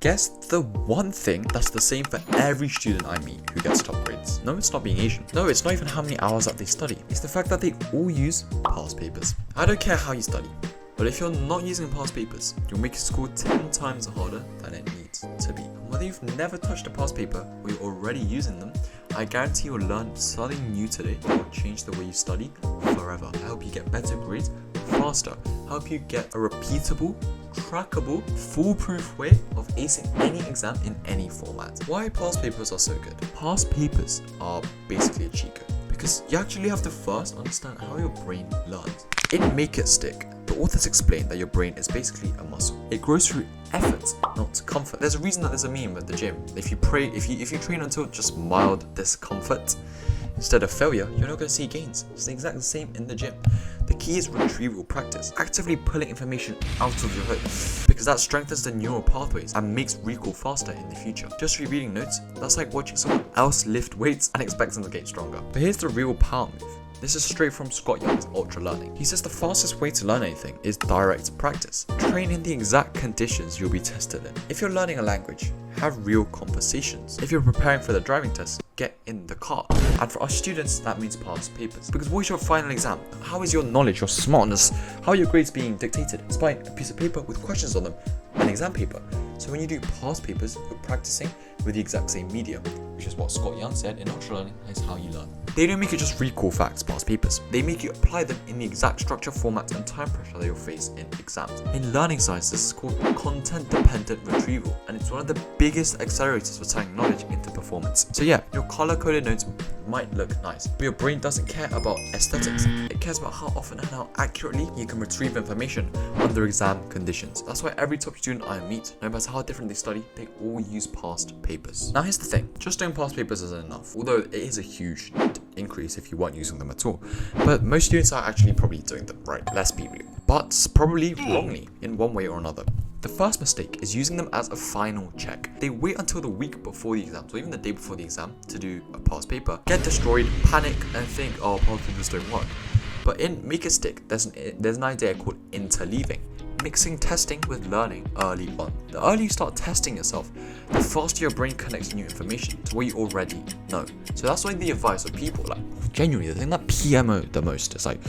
Guess the one thing that's the same for every student I meet who gets top grades. No, it's not being Asian. No, it's not even how many hours that they study. It's the fact that they all use past papers. I don't care how you study, but if you're not using past papers, you'll make your score 10 times harder than it needs to be. And whether you've never touched a past paper or you're already using them, I guarantee you'll learn something new today that will change the way you study forever. I help you get better grades faster. I help you get a repeatable, trackable, foolproof way of acing any exam in any format. Why past papers are so good? Past papers are basically a cheat code because you actually have to first understand how your brain learns. In Make It Stick, the authors explain that your brain is basically a muscle. It grows through effort, not comfort. There's a reason that there's a meme at the gym. If you train until just mild discomfort instead of failure, you're not going to see gains. It's the exact same in the gym. The key is retrieval practice, actively pulling information out of your head, because that strengthens the neural pathways and makes recall faster in the future. Just rereading notes, that's like watching someone else lift weights and expecting to get stronger. But here's the real power move. This is straight from Scott Young's Ultra Learning. He says the fastest way to learn anything is direct practice. Train in the exact conditions you'll be tested in. If you're learning a language, have real conversations. If you're preparing for the driving test, get in the car. And for us students, that means past papers. Because what is your final exam? How is your knowledge, your smartness, how are your grades being dictated? It's by a piece of paper with questions on them, an exam paper. So when you do past papers, you're practicing with the exact same medium, which is what Scott Young said in Ultra Learning is how you learn. They don't make you just recall facts past papers. They make you apply them in the exact structure, format, and time pressure that you'll face in exams. In learning science, this is called content-dependent retrieval, and it's one of the biggest accelerators for turning knowledge into performance. So yeah, your color-coded notes might look nice, but your brain doesn't care about aesthetics. It cares about how often and how accurately you can retrieve information under exam conditions. That's why every top student I meet, no matter how different they study, they all use past papers. Now here's the thing, just doing past papers isn't enough, although it is a huge increase if you weren't using them at all. But most students are actually probably doing them right, let's be real. But probably wrongly in one way or another. The first mistake is using them as a final check. They wait until the week before the exam, or even the day before the exam, to do a past paper, get destroyed, panic, and think, oh, past papers don't work. But in Make It Stick, there's an idea called interleaving, mixing testing with learning early on. The earlier you start testing yourself, the faster your brain connects new information to what you already know. So that's why the advice of people, like, genuinely, the thing that PMO the most is like,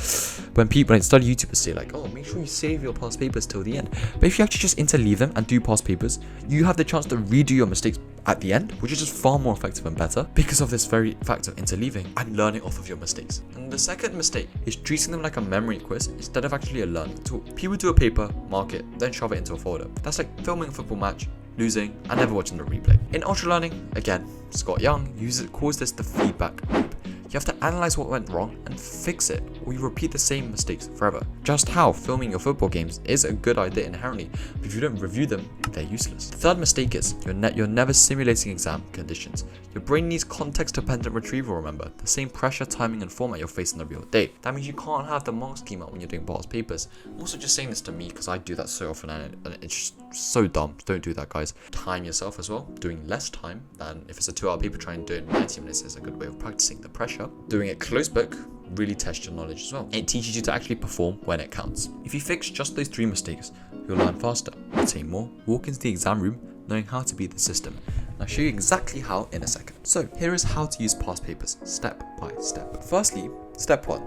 when study YouTubers say like, oh, make sure you save your past papers till the end. But if you actually just interleave them and do past papers, you have the chance to redo your mistakes at the end, which is just far more effective and better because of this very fact of interleaving and learning off of your mistakes. And the second mistake is treating them like a memory quiz instead of actually a learning tool. People do a paper, mark it, then shove it into a folder. That's like filming a football match, losing, and never watching the replay. In Ultra Learning, again, Scott Young calls this the feedback loop. You have to analyze what went wrong and fix it, or you repeat the same mistakes forever. Just how filming your football games is a good idea inherently, but if you don't review them, they're useless. The third mistake is you're never simulating exam conditions. Your brain needs context-dependent retrieval, remember, the same pressure, timing, and format you'll face in the real day. That means you can't have the mark schema when you're doing past papers. I'm also just saying this to me because I do that so often and it's just so dumb. Don't do that, guys. Time yourself as well. Doing less time than if it's a 2-hour paper, try and do it in 90 minutes is a good way of practicing the pressure. Doing it closed book really tests your knowledge as well. It teaches you to actually perform when it counts. If you fix just those 3 mistakes, you'll learn faster, retain more, walk into the exam room knowing how to beat the system. And I'll show you exactly how in a second. So here is how to use past papers step by step. Firstly, step 1.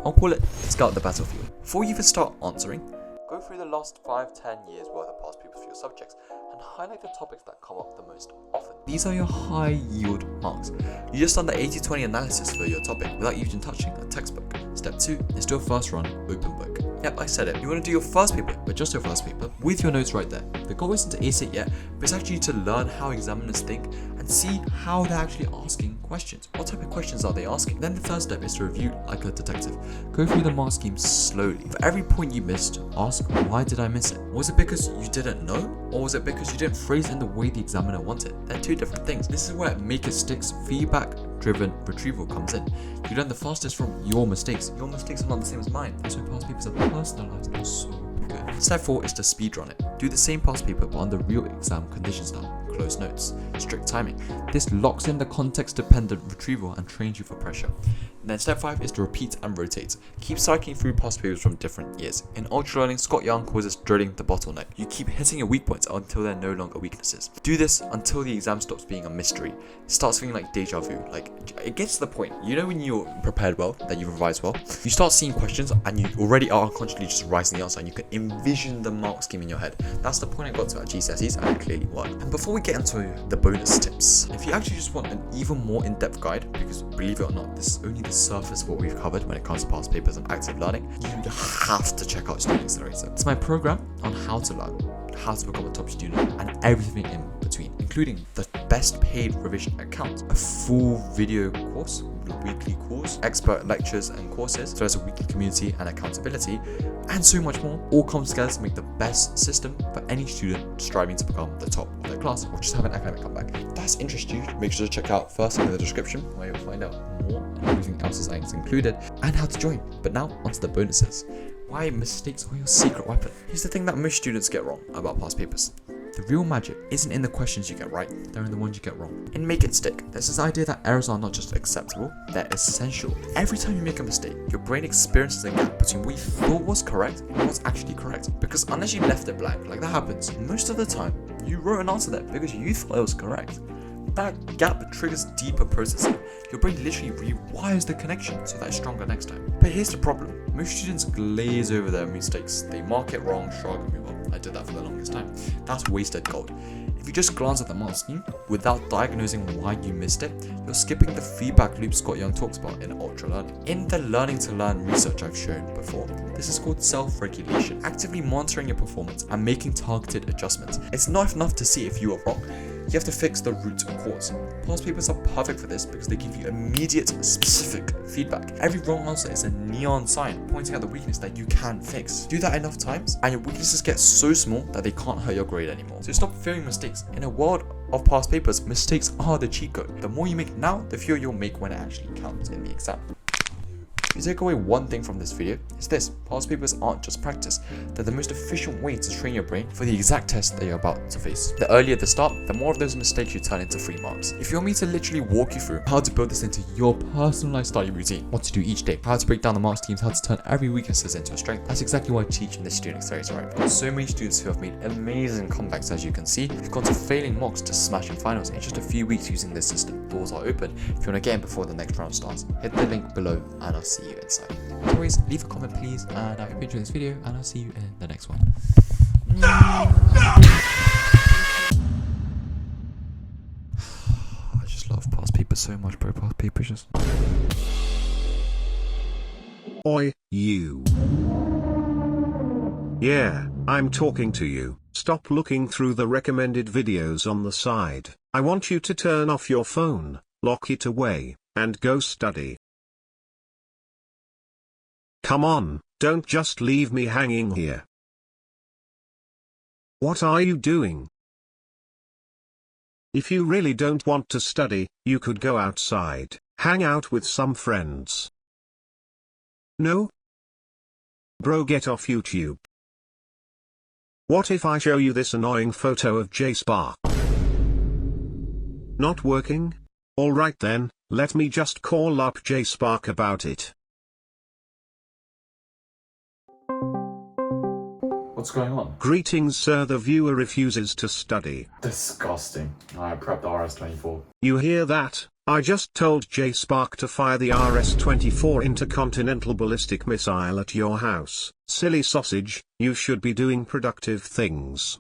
I'll call it scout the battlefield. Before you even start answering, go through the last 5-10 years worth of past papers for your subjects and highlight the topics that come up the most often. These are your high yield marks. You just done the 80-20 analysis for your topic without even touching a textbook. Step 2 is do a first run open book. Yep, I said it. You want to do your first paper, but just your first paper, with your notes right there. The goal isn't to ace it yet, but it's actually to learn how examiners think and see how they're actually asking questions. What type of questions are they asking? Then the third step is to review like a detective. Go through the mark scheme slowly. For every point you missed, ask, why did I miss it? Was it because you didn't know? Or was it because you didn't phrase it in the way the examiner wanted? They're two different things. This is where Make It Stick's feedback-driven retrieval comes in. You learn the fastest from your mistakes. Your mistakes are not the same as mine. That's why past papers are personalized and so important. good. Step 4 is to speedrun it. Do the same past paper but under real exam conditions now. Close notes, strict timing. This locks in the context-dependent retrieval and trains you for pressure. And then step 5 is to repeat and rotate. Keep cycling through past papers from different years. In ultra learning, Scott Young calls this drilling the bottleneck. You keep hitting your weak points until they're no longer weaknesses. Do this until the exam stops being a mystery. It starts feeling like deja vu. Like, it gets to the point. You know when you're prepared well, that you've revised well? You start seeing questions and you already are unconsciously just writing the answer and you can envision the mark scheme in your head. That's the point I got to at GCSEs and it clearly worked. And before we get into the bonus tips, if you actually just want an even more in-depth guide, because believe it or not, this is only the surface of what we've covered when it comes to past papers and active learning, you have to check out Student Accelerator. It's my program on how to learn, how to become a top student, and everything in between, including the best paid revision account, a full video course, a weekly course, expert lectures and courses, so there's a weekly community and accountability, and so much more, all comes together to make the best system for any student striving to become the top of their class or just have an academic comeback. If that's interests you, make sure to check out first link in the description where you'll find out more and everything else is included and how to join. But now onto the bonuses. Why mistakes are your secret weapon? Here's the thing that most students get wrong about past papers. The real magic isn't in the questions you get right, they're in the ones you get wrong. And make it stick. There's this idea that errors are not just acceptable, they're essential. Every time you make a mistake, your brain experiences a gap between what you thought was correct and what's actually correct. Because unless you left it blank, like that happens, most of the time, you wrote an answer there because you thought it was correct. That gap triggers deeper processing. Your brain literally rewires the connection so that it's stronger next time. But here's the problem. Most students glaze over their mistakes. They mark it wrong, shrug, and move on. I did that for the longest time. That's wasted gold. If you just glance at the mark scheme without diagnosing why you missed it, you're skipping the feedback loop Scott Young talks about in ultra learning. In the learning to learn research I've shown before, this is called self-regulation, actively monitoring your performance and making targeted adjustments. It's not enough to see if you are wrong. You have to fix the root cause. Past papers are perfect for this because they give you immediate, specific feedback. Every wrong answer is a neon sign pointing out the weakness that you can fix. Do that enough times and your weaknesses get so small that they can't hurt your grade anymore. So stop fearing mistakes. In a world of past papers, mistakes are the cheat code. The more you make now, the fewer you'll make when it actually counts in the exam. If you take away one thing from this video, it's this: past papers aren't just practice, they're the most efficient way to train your brain for the exact test that you're about to face. The earlier the start, the more of those mistakes you turn into free marks. If you want me to literally walk you through how to build this into your personalized study routine, what to do each day, how to break down the mark schemes, how to turn every weaknesses into a strength, that's exactly what I teach in this Student Accelerator right now. So many students who have made amazing comebacks, as you can see, who've gone to failing mocks to smashing finals in just a few weeks using this system. Doors are open. If you want to get in before the next round starts, hit the link below and I'll see you inside. As always, leave a comment please, and I hope you enjoyed this video, and I'll see you in the next one. I just love past papers so much, bro. Past papers just... Oi, you. Yeah, I'm talking to you. Stop looking through the recommended videos on the side. I want you to turn off your phone, lock it away, and go study. Come on, don't just leave me hanging here. What are you doing? If you really don't want to study, you could go outside, hang out with some friends. No? Bro, get off YouTube. What if I show you this annoying photo of jspark? Not working? Alright then, let me just call up jspark about it. What's going on? Greetings sir, the viewer refuses to study. Disgusting. I prepped RS-24. You hear that? I just told jspark to fire the RS-24 intercontinental ballistic missile at your house. Silly sausage, you should be doing productive things.